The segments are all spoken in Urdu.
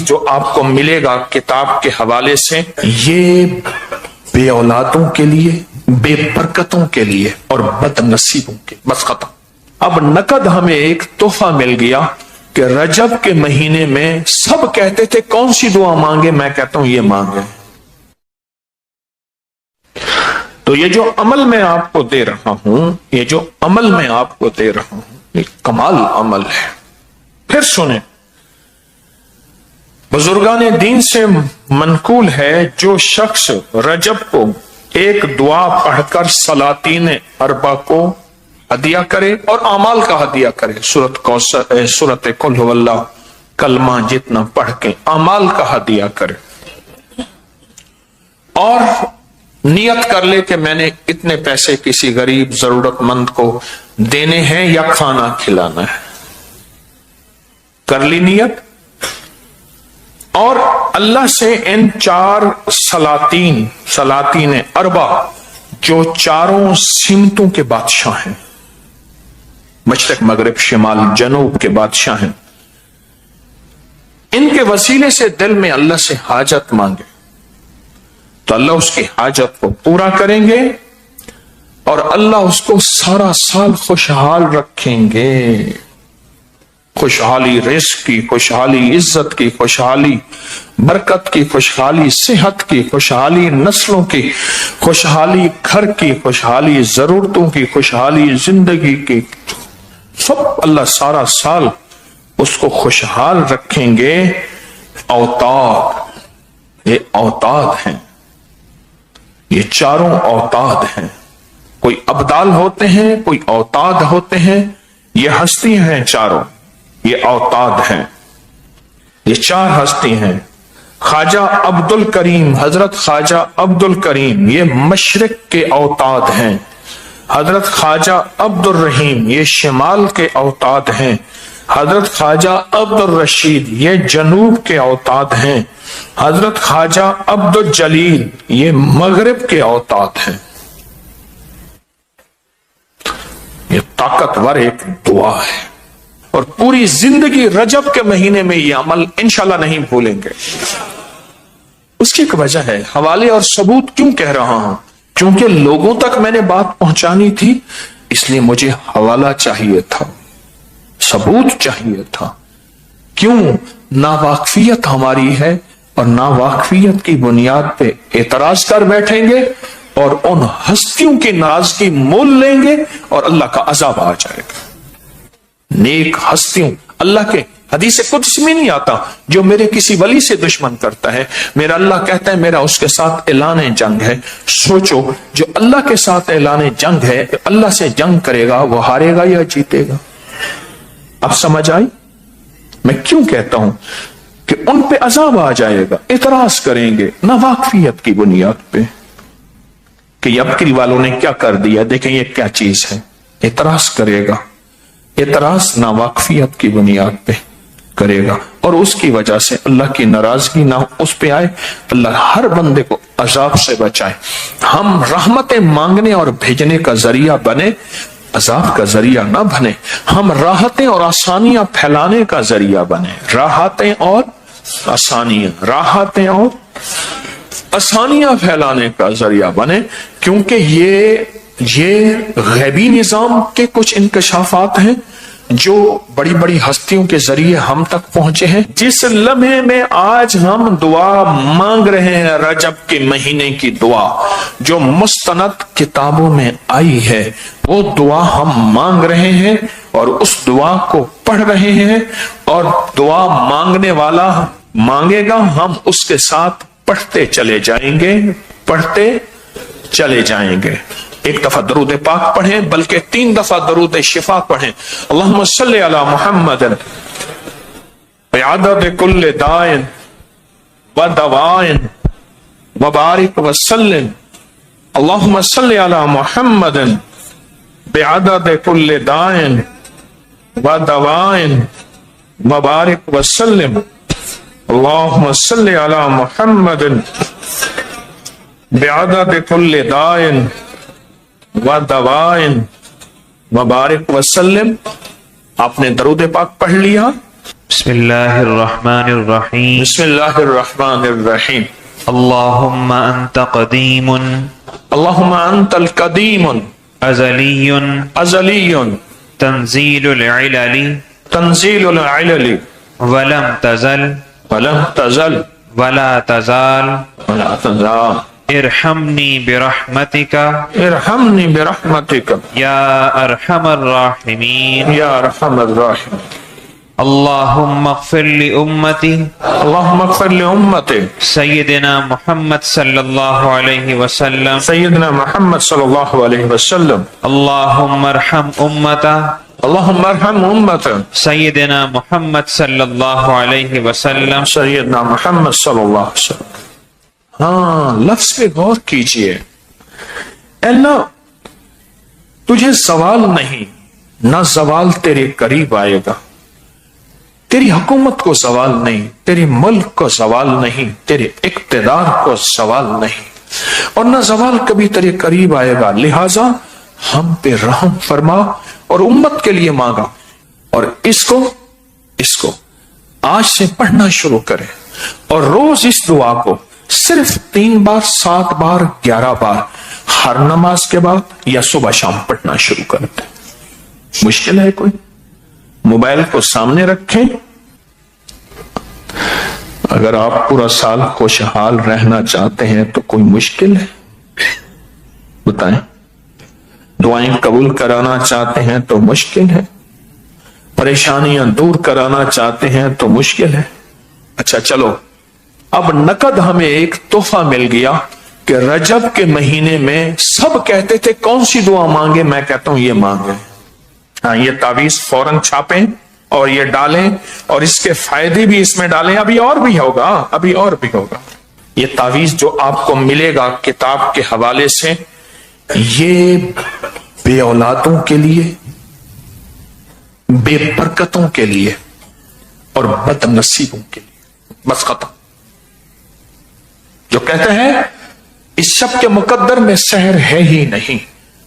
جو آپ کو ملے گا کتاب کے حوالے سے، یہ بے اولادوں کے لیے، بے برکتوں کے لیے اور بد نصیبوں کے، بس ختم۔ اب نقد ہمیں ایک تحفہ مل گیا کہ رجب کے مہینے میں سب کہتے تھے کون سی دعا مانگے، میں کہتا ہوں یہ مانگے۔ تو یہ جو عمل میں آپ کو دے رہا ہوں، یہ جو عمل میں آپ کو دے رہا ہوں، یہ کمال عمل ہے۔ پھر سنیں، بزرگان دین سے منقول ہے جو شخص رجب کو ایک دعا پڑھ کر سلاطین اربع کو ہدیہ کرے اور اعمال کا ہدیہ کرے، سورت قل هو اللہ کلمہ جتنا پڑھ کے اعمال کا ہدیہ کرے، اور نیت کر لے کہ میں نے اتنے پیسے کسی غریب ضرورت مند کو دینے ہیں یا کھانا کھلانا ہے، کر لی نیت، اور اللہ سے ان چار سلاطین اربع جو چاروں سمتوں کے بادشاہ ہیں، مشرق مغرب شمال جنوب کے بادشاہ ہیں، ان کے وسیلے سے دل میں اللہ سے حاجت مانگے تو اللہ اس کی حاجت کو پورا کریں گے، اور اللہ اس کو سارا سال خوشحال رکھیں گے، خوشحالی رزق کی، خوشحالی عزت کی، خوشحالی برکت کی، خوشحالی صحت کی، خوشحالی نسلوں کی، خوشحالی گھر کی، خوشحالی ضرورتوں کی، خوشحالی زندگی کی، سب اللہ سارا سال اس کو خوشحال رکھیں گے۔ اوتاد، یہ اوتاد ہیں، یہ چاروں اوتاد ہیں، کوئی ابدال ہوتے ہیں، کوئی اوتاد ہوتے ہیں، یہ ہستی ہیں چاروں، یہ اوتاد ہیں، یہ چار ہستی ہیں۔ خواجہ عبد الکریم، حضرت خواجہ عبد الکریم یہ مشرق کے اوتاد ہیں، حضرت خواجہ عبد الرحیم یہ شمال کے اوتاد ہیں، حضرت خواجہ عبد الرشید یہ جنوب کے اوتاد ہیں، حضرت خواجہ عبد الجلیل یہ مغرب کے اوتاد ہیں۔ یہ طاقتور ایک دعا ہے، اور پوری زندگی رجب کے مہینے میں یہ عمل انشاءاللہ نہیں بھولیں گے۔ اس کی ایک وجہ ہے، حوالے اور ثبوت کیوں کہہ رہا ہوں؟ کیونکہ لوگوں تک میں نے بات پہنچانی تھی، اس لیے مجھے حوالہ چاہیے تھا، ثبوت چاہیے تھا۔ کیوں؟ ناواقفیت ہماری ہے، اور ناواقفیت کی بنیاد پہ اعتراض کر بیٹھیں گے اور ان ہستیوں کی ناراضگی مول لیں گے اور اللہ کا عذاب آ جائے گا۔ نیک ہستیوں، اللہ کے حدیث قدس میں نہیں آتا جو میرے کسی ولی سے دشمن کرتا ہے، میرا اللہ کہتا ہے میرا اس کے ساتھ اعلان جنگ ہے۔ سوچو، جو اللہ کے ساتھ اعلان جنگ ہے، اللہ سے جنگ کرے گا، وہ ہارے گا یا جیتے گا؟ اب سمجھ آئی میں کیوں کہتا ہوں کہ ان پہ عذاب آ جائے گا، اعتراض کریں گے ناواقفیت کی بنیاد پہ کہ یبکری والوں نے کیا کر دیا، دیکھیں یہ کیا چیز ہے، اعتراض کرے گا، اعتراض ناواقفیت کی بنیاد پہ کرے گا، اور اس کی وجہ سے اللہ کی ناراضگی نہ اس پہ آئے، اللہ ہر بندے کو عذاب سے بچائے۔ ہم رحمتیں مانگنے اور بھیجنے کا ذریعہ بنے، عذاب کا ذریعہ نہ بنے۔ ہم راحتیں اور آسانیاں پھیلانے کا ذریعہ بنے، راحتیں اور آسانیاں، راحتیں اور آسانیاں پھیلانے کا ذریعہ بنے، کیونکہ یہ غیبی نظام کے کچھ انکشافات ہیں جو بڑی بڑی ہستیوں کے ذریعے ہم تک پہنچے ہیں۔ جس لمحے میں آج ہم دعا مانگ رہے ہیں، رجب کے مہینے کی دعا جو مستند کتابوں میں آئی ہے، وہ دعا ہم مانگ رہے ہیں اور اس دعا کو پڑھ رہے ہیں، اور دعا مانگنے والا مانگے گا، ہم اس کے ساتھ پڑھتے چلے جائیں گے، پڑھتے چلے جائیں گے۔ ایک دفعہ درود پاک پڑھیں، بلکہ 3 دفعہ درود شفا پڑھیں۔ اللہم صلی علی محمد بعدد کل دائن و دوائن وبارک وسلم۔ اللہم صلی علی محمد بعدد کل دائن و دوائن وبارک وسلم۔ اللہم صلی علی محمد بعدد کل دائن و دوائن وبارک وسلم۔ آپ نے درود پاک پڑھ لیا، بسم اللہ الرحمن الرحیم بسم اللہ الرحمن الرحیم اللہم انت قدیم اللہم انت القدیم ازلی ازلی تنزیل العلل تنزیل العلل ولم تزل ولم تزل ولا تزال ولا تزال ارحمنی برحمتک ارحمنی برحمتک یا ارحم الراحمین یا ارحم الراحمین اللہم اغفر لأمتی اللہم اغفر لأمتی سیدنا محمد صلی اللہ علیہ وسلم سیدنا محمد صلی اللہ علیہ وسلم اللہم ارحم امتا اللہم ارحم امتی سیدنا محمد صلی اللہ علیہ وسلم سیدنا محمد صلی اللہ علیہ وسلم. ہاں لفظ پہ غور کیجئے. اے اللہ تجھے زوال نہیں، نہ زوال تیرے قریب آئے گا. تیری حکومت کو زوال نہیں، تیری ملک کو زوال نہیں، تیرے اقتدار کو زوال نہیں، اور نہ زوال کبھی تیرے قریب آئے گا. لہذا ہم پہ رحم فرما اور امت کے لیے مانگا. اور اس کو آج سے پڑھنا شروع کریں اور روز اس دعا کو صرف 3 بار 7 بار 11 بار ہر نماز کے بعد یا صبح شام پڑھنا شروع کر دیں. مشکل ہے کوئی؟ موبائل کو سامنے رکھیں. اگر آپ پورا سال خوشحال رہنا چاہتے ہیں تو کوئی مشکل ہے؟ بتائیں. دعائیں قبول کرانا چاہتے ہیں تو مشکل ہے؟ پریشانیاں دور کرانا چاہتے ہیں تو مشکل ہے؟ اچھا چلو، اب نقد ہمیں ایک تحفہ مل گیا کہ رجب کے مہینے میں سب کہتے تھے کون سی دعا مانگے، میں کہتا ہوں یہ مانگے. ہاں یہ تعویذ فوراً چھاپیں اور یہ ڈالیں اور اس کے فائدے بھی اس میں ڈالیں. ابھی اور بھی ہوگا. یہ تعویذ جو آپ کو ملے گا کتاب کے حوالے سے، یہ بے اولادوں کے لیے، بے برکتوں کے لیے اور بد نصیبوں کے لیے. بس ختم. جو کہتے ہیں اس شب کے مقدر میں سحر ہے ہی نہیں،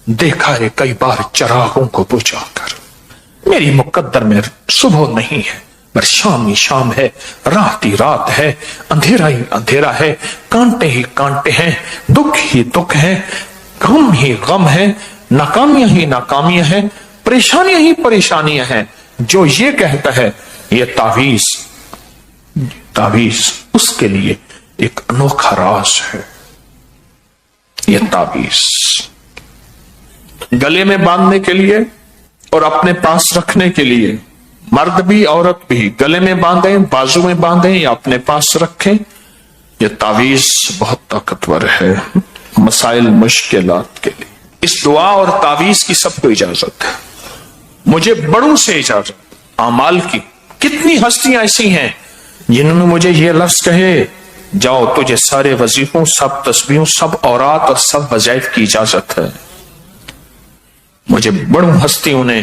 دیکھا ہے کئی بار چراغوں کو بجھا کر. میری مقدر میں صبح نہیں ہے، پر شام ہی شام ہے، رات ہی رات ہے، اندھیرا ہی اندھیرا ہے، کانٹے ہی کانٹے ہیں، دکھ ہی دکھ ہے، غم ہی غم ہے، ناکامیاں ہی ناکامیاں ہیں، پریشانیاں ہی پریشانیاں ہیں. جو یہ کہتا ہے یہ تعویذ اس کے لیے ایک انوکھا راز ہے. یہ تعویذ گلے میں باندھنے کے لیے اور اپنے پاس رکھنے کے لیے، مرد بھی عورت بھی گلے میں باندھیں، بازو میں باندھیں یا اپنے پاس رکھیں. یہ تعویذ بہت طاقتور ہے مسائل مشکلات کے لیے. اس دعا اور تعویذ کی سب کو اجازت ہے، مجھے بڑوں سے اجازت. اعمال کی کتنی ہستیاں ایسی ہیں جنہوں نے مجھے یہ لفظ کہے، جاؤ تجھے سارے وظیفوں، سب تسبیحوں، سب اورات اور سب وظائف کی اجازت ہے. مجھے بڑوں ہستیوں نے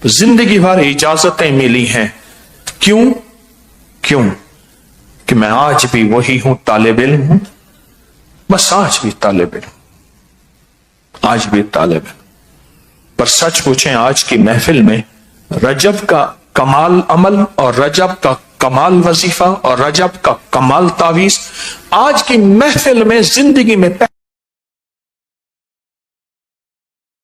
زندگی بھر اجازتیں ملی ہیں. کیوں کہ میں آج بھی وہی ہوں، طالب علم ہوں. بس آج بھی طالب علم. پر سچ پوچھیں آج کی محفل میں رجب کا کمال عمل اور رجب کا کمال وظیفہ اور رجب کا کمال تعویذ آج کی محفل میں زندگی میں